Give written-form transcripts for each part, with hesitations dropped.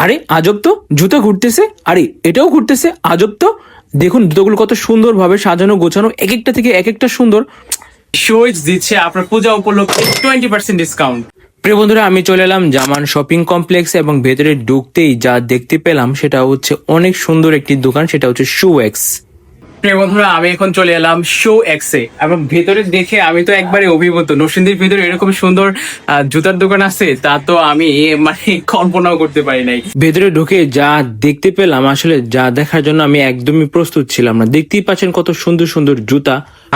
আরে আজব তো, জুতা ঘুরতেছে, আরে এটাও ঘুরতেছে, আজব তো। দেখুন জুতোগুলো কত সুন্দর ভাবে সাজানো গোছানো, এক একটা থেকে এক একটা সুন্দর। শোজ দিচ্ছে আপনার পূজা উপলক্ষে 20% ডিসকাউন্ট। প্রিয় বন্ধুরা, আমি চলে এলাম জামান শপিং কমপ্লেক্স এবং ভেতরে ঢুকতেই যা দেখতে পেলাম সেটা হচ্ছে অনেক সুন্দর একটি দোকান, সেটা হচ্ছে শু এক্স। প্রিয় বন্ধুরা, আমি এখন চলে এলাম শো এক্সে এবং ভেতরে দেখে আমি তো একবারে অভিভূত। নরসিংদীর ভিতরে এরকম সুন্দর জুতার দোকান আছে তা তো আমি মানে কল্পনাও করতে পারি নাই। ভেতরে ঢুকে যা দেখতে পেলাম, আসলে যা দেখার জন্য আমি একদমই প্রস্তুত ছিলাম না। দেখতেই পাচ্ছেন কত সুন্দর সুন্দর জুতা।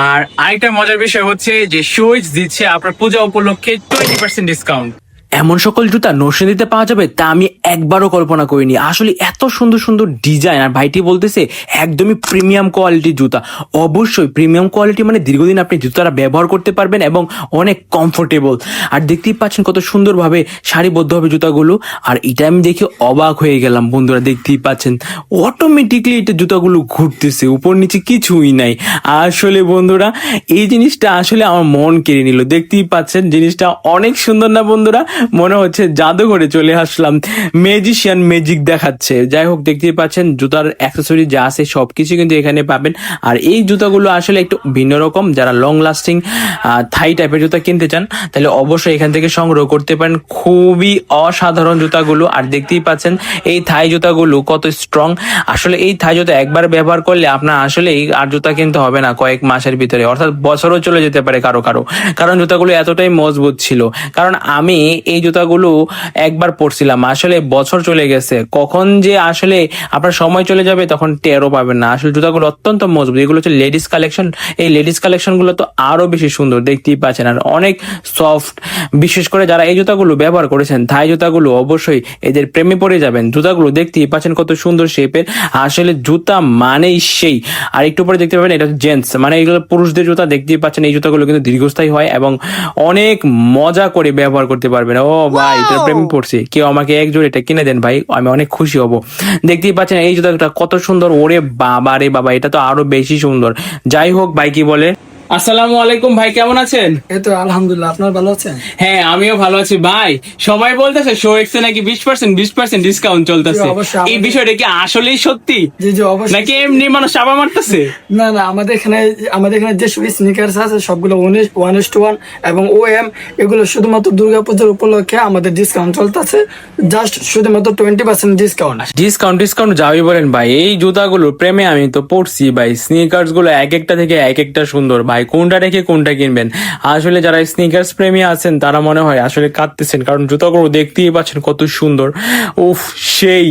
আর আরেকটা মজার বিষয় হচ্ছে যে শোজ দিচ্ছে আপনার পূজা উপলক্ষে 20% ডিসকাউন্ট। এমন সকল জুতা নরসিংদীতে পাওয়া যাবে তা আমি একবারও কল্পনা করিনি। আসলে এত সুন্দর সুন্দর ডিজাইন, আর ভাইটি বলতেছে একদমই প্রিমিয়াম কোয়ালিটির জুতা। অবশ্যই প্রিমিয়াম কোয়ালিটি মানে দীর্ঘদিন আপনি জুতাটা ব্যবহার করতে পারবেন এবং অনেক কমফোর্টেবল। আর দেখতেই পাচ্ছেন কত সুন্দরভাবে সারিবদ্ধ হবে জুতাগুলো। আর এটা আমি দেখে অবাক হয়ে গেলাম বন্ধুরা, দেখতেই পাচ্ছেন অটোমেটিকলি এটা জুতাগুলো ঘুরতেছে, উপর নিচে কিছুই নাই। আসলে বন্ধুরা, এই জিনিসটা আসলে আমার মন কেড়ে নিল। দেখতেই পাচ্ছেন জিনিসটা অনেক সুন্দর না বন্ধুরা? মনে হচ্ছে জাদুঘরে চলে আসলাম, ম্যাজিশিয়ান ম্যাজিক দেখাচ্ছে। যাই হোক, দেখতেই পাচ্ছেন জুতার অ্যাক্সেসরি যা আছে সবকিছু কিন্তু এখানে পাবেন। আর এই জুতাগুলো আসলে একটু ভিন্ন রকম। যারা লং লাস্টিং থাই টাইপের জুতা কিনতে চান তাহলে অবশ্যই এখান থেকে সংগ্রহ করতে পারেন। খুবই অসাধারণ জুতাগুলো। আর দেখতেই পাচ্ছেন এই থাই জুতাগুলো কত স্ট্রং। আসলে এই থাই জুতা একবার ব্যবহার করলে আপনার আসলে আর জুতা কিনতে হবে না কয়েক মাসের ভিতরে, অর্থাৎ বছরও চলে যেতে পারে কারো কারো, কারণ জুতাগুলো এতটাই মজবুত ছিল। কারণ আমি এই জুতাগুলো একবার পরছিলাম, আসলে বছর চলে গেছে, কখন যে আসলে আপনার সময় চলে যাবে তখন টেরও পাবেন না। আসলে জুতাগুলো অত্যন্ত মজবুত। এগুলো হচ্ছে লেডিস কালেকশন। এই লেডিস কালেকশন গুলো তো আরো বেশি সুন্দর, দেখতেই পাচ্ছেন, আর অনেক সফট। বিশেষ করে যারা এই জুতাগুলো ব্যবহার করেছেন থাই জুতাগুলো, অবশ্যই এদের প্রেমে পড়ে যাবেন। জুতাগুলো দেখতেই পাচ্ছেন কত সুন্দর শেপের। আসলে জুতা মানেই সেই। আর একটু পরে দেখতে পাবেন এটা জেন্টস, মানে এগুলো পুরুষদের জুতা। দেখতেই পাচ্ছেন এই জুতাগুলো কিন্তু দীর্ঘস্থায়ী হয় এবং অনেক মজা করে ব্যবহার করতে পারবেন। ও ভাই, এটা প্রেমে পড়ছি, কেউ আমাকে এক জোড় এটা কিনে দেন ভাই, আমি অনেক খুশি হব। দেখতেই পাচ্ছেন এই জুতাটা কত সুন্দর। ওরে বাবা রে বাবা, এটা তো আরো বেশি সুন্দর। যাই হোক, ভাই কি বলে? আসসালামু আলাইকুম ভাই, কেমন আছেন? এই তো আলহামদুলিল্লাহ, আপনার ভালো আছেন? হ্যাঁ, আমিও ভালো আছি ভাই। সবাই বলতেছে শো এক্সে নাকি 20% ডিসকাউন্ট চলতেছে। জি, অবশ্যই। এই বিষয়টা কি আসলেই সত্যি জি জি অবশ্যই। নাকি এমনি মানুষ চাপা মারতেছে? না না, আমাদের এখানে যে সব স্নিকার্স আছে সবগুলো 1:1 এবং OM, এগুলো শুধুমাত্র দুর্গাপূজার উপলক্ষে আমাদের ডিসকাউন্ট চলতেছে। জাস্ট শুধুমাত্র 20% ডিসকাউন্ট। ডিসকাউন্ট যাই বলেন ভাই, এই জুতাগুলো প্রেমে আমি তো পড়ছি ভাই। স্নিকার্স গুলো এক একটা থেকে এক একটা সুন্দর ভাই, কোনটা রেখে কোনটা কিনবেন? আসলে যারা স্নিকার্স প্রেমী আছেন তারা মনে হয় আসলে কাঁদতেছেন, কারণ জুতাগুলো দেখতেই পাচ্ছেন কত সুন্দর। উফ, সেই।